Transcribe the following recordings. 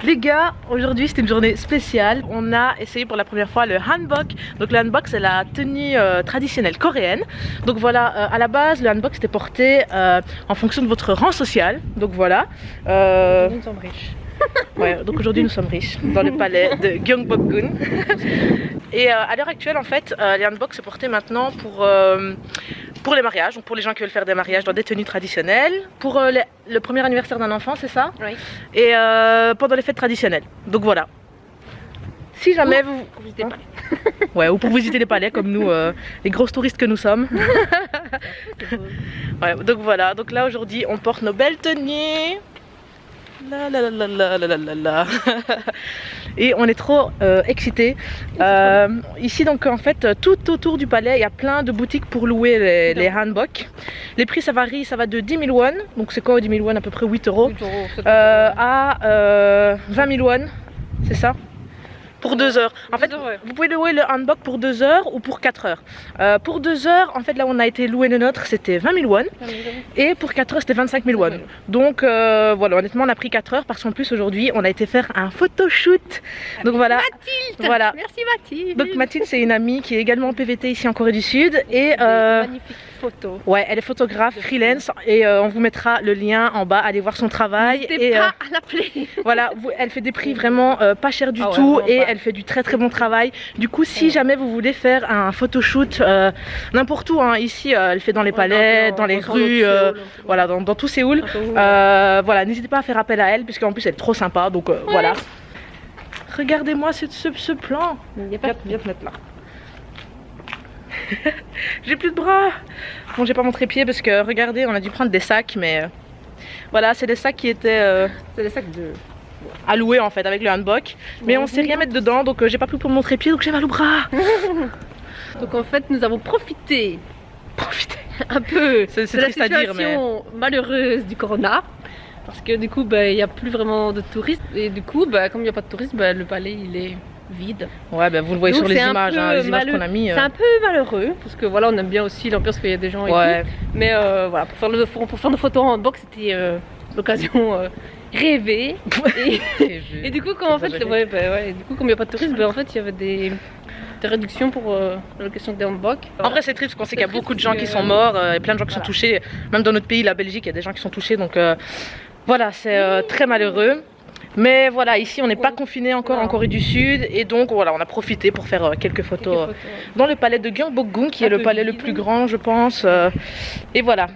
Les gars, aujourd'hui c'était une journée spéciale. On a essayé pour la première fois le hanbok. Donc le hanbok c'est la tenue traditionnelle coréenne. Donc voilà, à la base le hanbok c'était porté en fonction de votre rang social. Donc voilà. Nous sommes riches. Ouais, donc aujourd'hui nous sommes riches dans le palais de Gyeongbokgung. Et à l'heure actuelle en fait, les hanbok c'est porté maintenant pour les mariages, donc pour les gens qui veulent faire des mariages dans des tenues traditionnelles, pour le premier anniversaire d'un enfant, c'est ça? Oui. Et pendant les fêtes traditionnelles. Donc voilà. Si jamais vous visitez pas. Ouais, ou pour visiter les palais comme nous, les grosses touristes que nous sommes. Ouais, donc voilà. Donc là aujourd'hui, on porte nos belles tenues. La la la la la la la la. Et on est trop excités. Ici donc en fait tout autour du palais il y a plein de boutiques pour louer les hanbok. Les prix ça varie, ça va de 10 000 won, donc c'est quoi 10 000 won, à peu près 8 euros, à 20 000 won, c'est ça? Pour 2 heures. En fait, vous pouvez louer le hanbok pour 2 heures ou pour 4 heures. Pour 2 heures, en fait, là où on a été loué le nôtre, c'était 20 000 won. Et pour 4 heures, c'était 25 000 won. Donc voilà, honnêtement, on a pris 4 heures parce qu'en plus, aujourd'hui, on a été faire un photoshoot. Donc voilà. Mathilde. Voilà. Merci Mathilde. Donc Mathilde, c'est une amie qui est également en PVT ici en Corée du Sud. Et magnifique photo. Ouais, elle est photographe, freelance. Et on vous mettra le lien en bas, allez voir son travail. N'hésitez pas à l'appeler. Voilà, elle fait des prix vraiment pas chers du tout. Et elle fait du très très bon travail. Du coup, si jamais vous voulez faire un photoshoot n'importe où, hein, ici elle fait dans les palais, dans les rues, voilà, dans tout Séoul. Voilà, n'hésitez pas à faire appel à elle, puisqu'en plus elle est trop sympa. Donc voilà. Regardez-moi ce plan. Viens te mettre là. J'ai plus de bras. Bon, j'ai pas mon trépied parce que regardez, on a dû prendre des sacs, mais voilà, c'est des sacs qui étaient. C'est des sacs de. À louer en fait avec le hanbok, mais on sait rien mettre dedans, donc j'ai pas pu prendre mon trépied, donc j'ai mal au bras. Donc en fait nous avons profité un peu c'est de la triste à dire, mais malheureuse du corona, parce que du coup il n'y a plus vraiment de touristes, et du coup comme il n'y a pas de touristes, le palais il est vide. Ouais, vous le voyez donc sur les images, hein, les images qu'on a mis. C'est un peu malheureux, parce que voilà, on aime bien aussi l'ambiance qu'il y a des gens et tout, mais voilà, pour faire nos photos en hanbok, c'était l'occasion rêvée. Et du coup, quand en fait, du coup, comme il n'y a pas de touristes, en fait, il y avait des réductions pour la location des hanbok. En vrai, c'est triste parce qu'on sait qu'il y a beaucoup de gens qui sont morts, et plein de gens qui sont touchés. Même dans notre pays, la Belgique, il y a des gens qui sont touchés, donc voilà, c'est très malheureux. Mais voilà, ici on n'est pas confiné encore en Corée du Sud, et donc voilà, on a profité pour faire quelques photos dans le palais de Gyeongbokgung, qui est le palais le plus grand, je pense. Et voilà.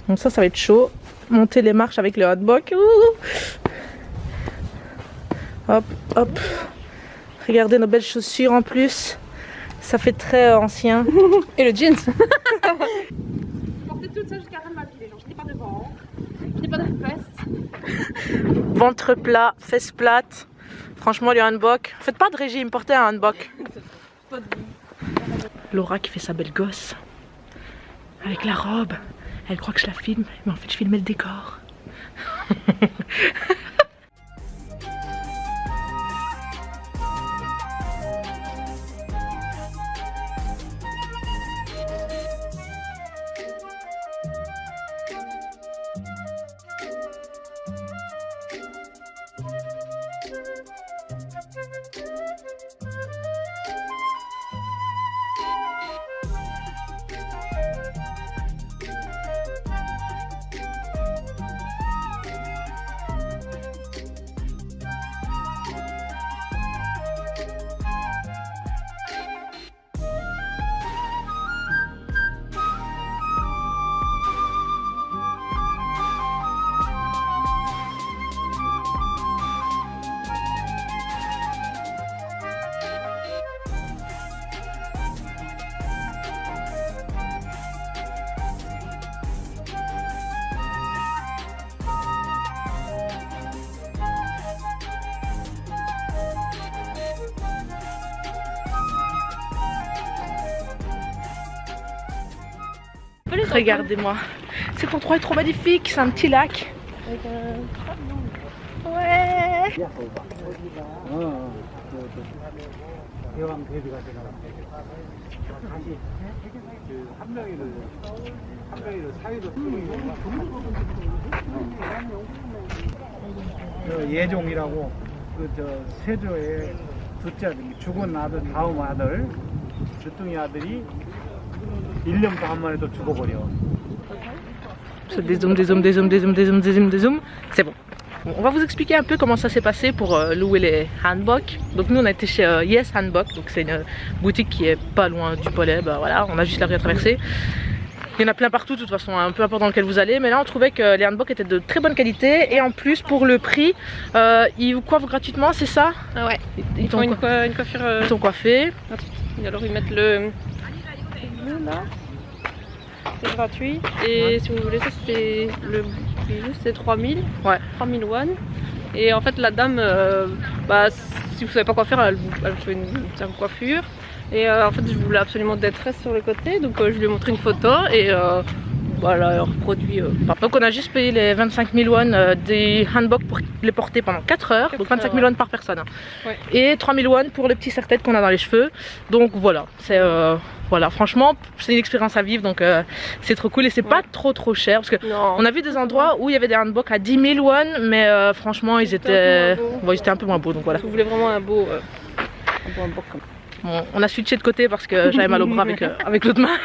Donc ça va être chaud. Monter les marches avec le hanbok. Hop, hop. Regardez nos belles chaussures en plus. Ça fait très ancien. Et le jeans. Portez tout ça jusqu'à la fin de ma vie, les gens. Je n'ai pas de ventre. Je n'ai pas de fesses. Ventre plat, fesses plates. Franchement, le hanbok. Faites pas de régime, portez un hanbok. Laura qui fait sa belle gosse. Avec la robe. Elle croit que je la filme, mais en fait je filmais le décor. Regardez-moi. Cet endroit est trop magnifique, c'est un petit lac. Ouais. 예종이라고 세조의 둘째 아들, 죽은 아들 다음 아들, 주둥이 아들이 1년 반 만에 또 죽어버려. Dézoom, dézoom, dézoom, dézoom, dézoom, dézoom, dézoom. C'est bon. Bon. On va vous expliquer un peu comment ça s'est passé pour louer les hanbok. Donc nous on a été chez Yes Hanbok, donc c'est une boutique qui est pas loin du Pollet. Bah voilà, on a juste la rue à traverser. Il y en a plein partout de toute façon, hein, peu importe dans lequel vous allez. Mais là on trouvait que les hanbok étaient de très bonne qualité. Et en plus pour le prix, ils vous coiffent gratuitement, c'est ça? Ah ouais, ils font une coiffure ils t'ont coiffé. Et alors ils mettent le là. C'est gratuit. Et si vous voulez, ça c'est le bijou, c'est 3000. Ouais. 3000 won. Et en fait la dame, bah, si vous savez pas quoi faire, elle fait une coiffure. Et en fait je voulais absolument des tresses sur le côté, donc je lui ai montré une photo et voilà, elle reproduit. Donc on a juste payé les 25 000 won des hanbok pour les porter pendant 4 heures, donc 25 000 won par personne. Ouais. Et 3 000 won pour le petit serre-tête qu'on a dans les cheveux. Donc voilà, c'est voilà, franchement c'est une expérience à vivre, donc c'est trop cool et c'est pas trop cher parce que on a vu des endroits où il y avait des hanbok à 10 000 won, mais franchement ils étaient un peu moins beaux, donc voilà. Si vous voulez vraiment un beau hanbok comme ça. Bon, on a switché de côté parce que j'avais mal au bras avec l'autre main.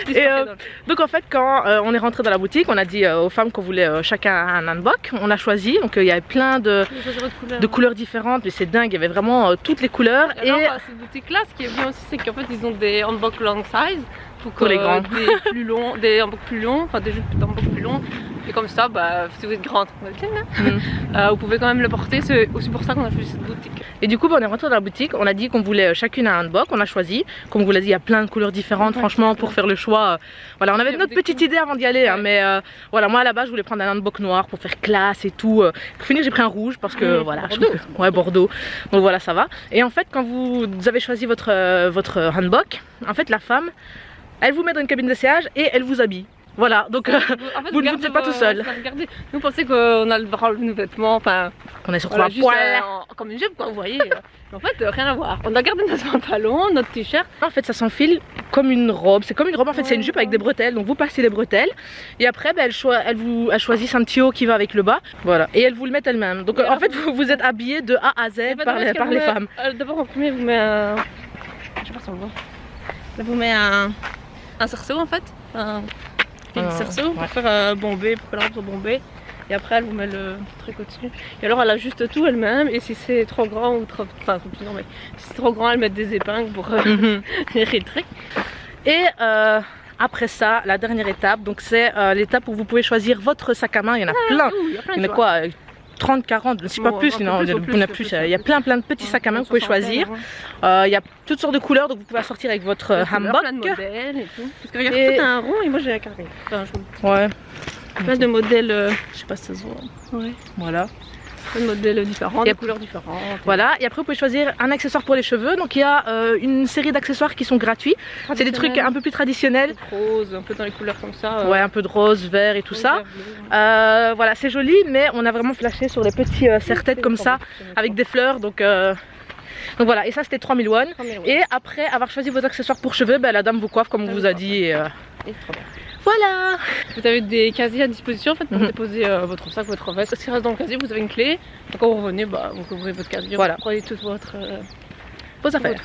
Et donc en fait quand on est rentré dans la boutique, on a dit aux femmes qu'on voulait chacun un hanbok. On a choisi, donc il y avait plein de couleurs différentes, mais c'est dingue, il y avait vraiment toutes les couleurs. Et alors, cette boutique là, ce qui est bien aussi, c'est qu'en fait ils ont des hanbok long size pour les grands, des hanbok plus longs, enfin des jupes d'hanbok plus longs. Et comme ça, bah, si vous êtes grande, vous pouvez quand même le porter. C'est aussi pour ça qu'on a choisi cette boutique. Et du coup, bah, on est rentré dans la boutique. On a dit qu'on voulait chacune un hanbok. On a choisi. Comme on vous l'a dit, il y a plein de couleurs différentes. Ouais, franchement, pour faire le choix, voilà, on avait notre petite idée avant d'y aller. Hein, mais voilà, moi à la base, je voulais prendre un hanbok noir pour faire classe et tout. Pour finir, j'ai pris un rouge parce que voilà, Bordeaux. Ouais, Bordeaux. Donc voilà, ça va. Et en fait, quand vous avez choisi votre hanbok, en fait, la femme, elle vous met dans une cabine d'essayage et elle vous habille. Voilà, donc en fait, vous ne vous êtes pas tout seul. Regardez, nous pensons qu'on a le bras nos vêtements, enfin on est surtout à poil comme une jupe quoi, vous voyez. Mais en fait rien à voir. On a gardé notre pantalon, notre t-shirt. En fait ça s'enfile comme une robe, c'est comme une robe en fait, c'est une jupe avec des bretelles. Donc vous passez les bretelles et après bah, elle choisit un petit haut qui va avec le bas. Voilà, et elle vous le met elle-même. Donc en fait vous êtes habillé de A à Z par les femmes. D'abord en premier vous met un... Je sais pas si on le voit. Là vous met un cerceau en fait. Une cerceau pour faire bomber, pour que la robe soit bombée. Et après elle vous met le truc au-dessus. Et alors elle ajuste tout elle-même. Et si c'est trop grand ou trop... Enfin non, mais si c'est trop grand elle met des épingles pour les trucs. Et après ça, la dernière étape, donc c'est l'étape où vous pouvez choisir votre sac à main. Il y en a plein. Il y en a quoi 30, 40, je ne sais pas plus, sinon il y a plein de petits sacs à main que vous pouvez choisir. Il y a toutes sortes de couleurs, donc vous pouvez sortir avec votre hanbok. Plein de modèles et tout. Parce que regarde, tout un rond et moi j'ai un carré. Enfin, ouais. Plein de modèles, je sais pas si ça se voit. Ouais. Voilà. Plein de modèles différents, des couleurs différentes. Voilà, et après vous pouvez choisir un accessoire pour les cheveux. Donc il y a une série d'accessoires qui sont gratuits. C'est des trucs un peu plus traditionnels. Rose, un peu dans les couleurs comme ça. Ouais, un peu de rose, vert et tout ça. Voilà, c'est joli, mais on a vraiment flashé sur les petits serre-têtes comme ça, avec des fleurs. Donc voilà, et ça c'était 3000 won. Et après avoir choisi vos accessoires pour cheveux, bah, la dame vous coiffe comme on vous a dit. Et voilà. Vous avez des casiers à disposition en fait, pour déposer votre sac, votre veste. Ce qui reste dans le casier, vous avez une clé. Donc quand vous revenez, bah, vous ouvrez votre casier, voilà. Vous prenez toutes vos affaires.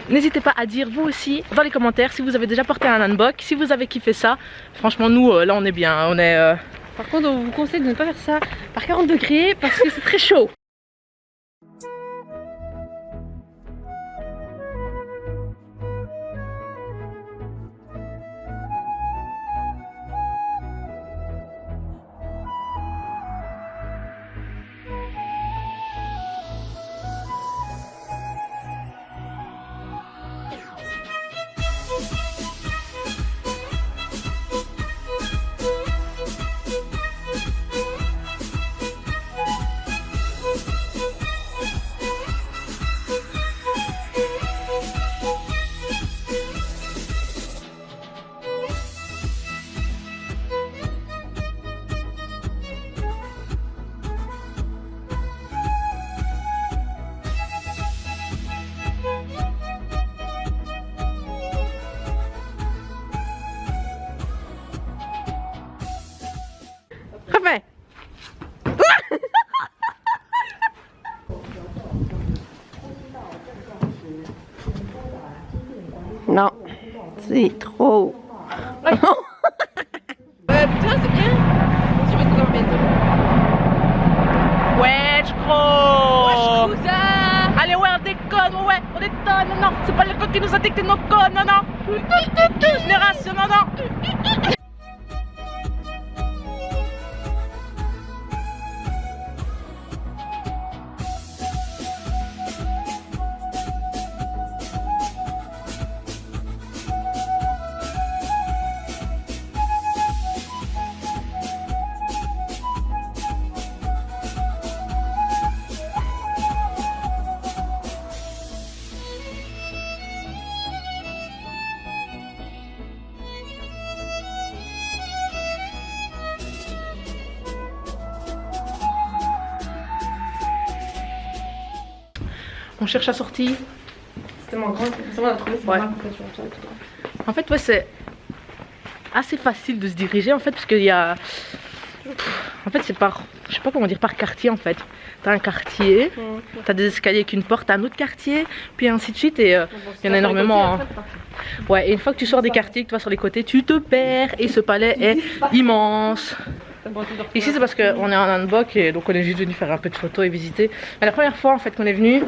N'hésitez pas à dire vous aussi dans les commentaires si vous avez déjà porté un hanbok, si vous avez kiffé ça. Franchement nous là on est bien, on est... Par contre on vous conseille de ne pas faire ça par 40 degrés parce que c'est très chaud. C'est trop. Putain, c'est bien. Je vais te bientôt. Ouais, je crois. Allez, ouais, on déconne, ouais, on déconne, non, non, c'est pas le code qui nous a dicté nos codes, non, non. Génération, non, non. On cherche la sortie. C'est tellement grand, c'est bon, on a trouvé, c'est Ouais. En fait, ouais, c'est assez facile de se diriger en fait, parce qu'il y a. En fait, c'est par. Je sais pas comment dire, par quartier en fait. T'as un quartier, t'as des escaliers avec une porte, t'as un autre quartier, puis ainsi de suite, et il y en a énormément. Hein. Ouais, et une fois que tu sors des quartiers, que tu vas sur les côtés, tu te perds, et ce palais est immense. Ici c'est parce qu'on est en handbook et donc on est juste venu faire un peu de photos et visiter. Mais la première fois en fait qu'on est venu,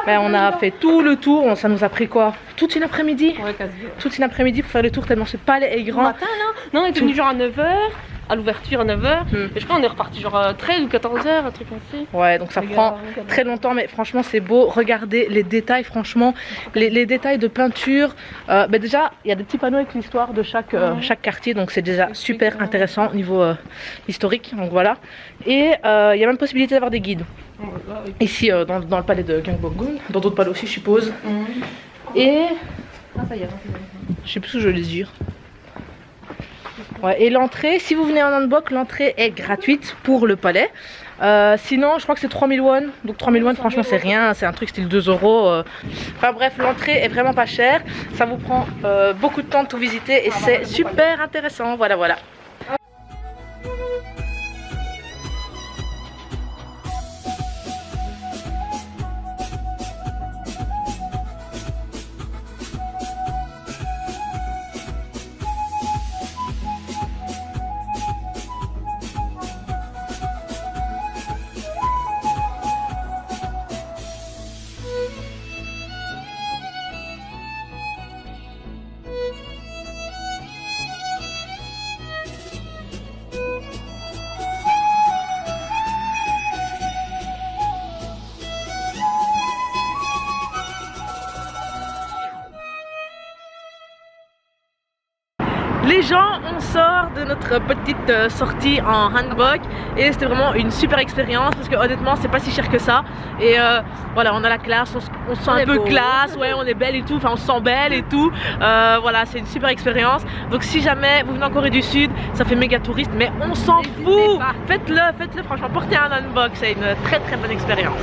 ben, on a fait tout le tour, ça nous a pris quoi? Toute une après-midi? Ouais, quasi. Toute une après-midi pour faire le tour tellement ce palais est grand. Matin, non, on est venu genre à 9h, à l'ouverture à 9h, et je crois qu'on est reparti genre à 13 ou 14h, un truc ainsi. Ouais, donc ça prend très longtemps, mais franchement c'est beau. Regardez les détails, franchement, les détails de peinture. Ben déjà, il y a des petits panneaux avec l'histoire de chaque quartier, donc c'est déjà super intéressant au niveau historique, donc voilà. Et il y a même possibilité d'avoir des guides. Ici dans le palais de Gyeongbokgung, dans d'autres palais aussi je suppose. Et Ça y est, je sais plus où je les dire. Ouais, et l'entrée, si vous venez en handbook, l'entrée est gratuite pour le palais. Sinon, je crois que c'est 3000 won. Donc 3000 won, franchement, c'est rien. C'est un truc style 2 €. Enfin bref, l'entrée est vraiment pas chère. Ça vous prend beaucoup de temps de tout visiter et c'est super intéressant. Voilà, voilà. Les gens, on sort de notre petite sortie en handbook et c'était vraiment une super expérience parce que honnêtement c'est pas si cher que ça et voilà, on a la classe, on se sent un peu classe, ouais, on est belle et tout, enfin on se sent belle et tout, voilà, c'est une super expérience. Donc si jamais vous venez en Corée du Sud, ça fait méga touriste mais on s'en fout, faites-le franchement, portez un handbook, c'est une très très bonne expérience.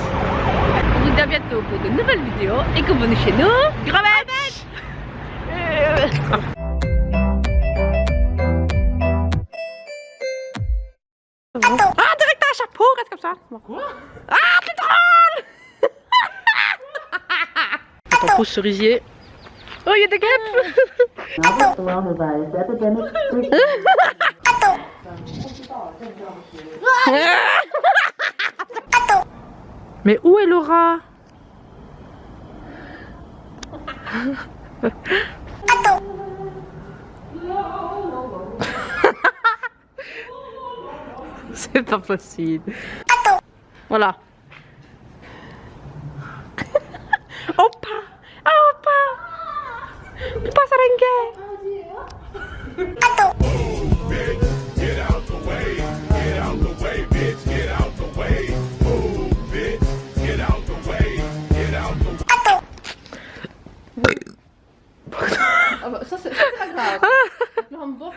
On vous dit à bientôt pour de nouvelles vidéos et que vous venez chez nous. Gros match. Ah, direct un chapeau, reste comme ça. Quoi? Ah, t'es drôle. Ton pouce cerisier. Oh, il y a des guêpes. Mais où est Laura? C'est pas possible. Voilà. Opa! Opa! Opa Sarenge! Get out the way, get out the way, bitch, get out the way. Move, bitch, get out the way, get out the way. Ah bah, ça c'est pas grave. Le handbook,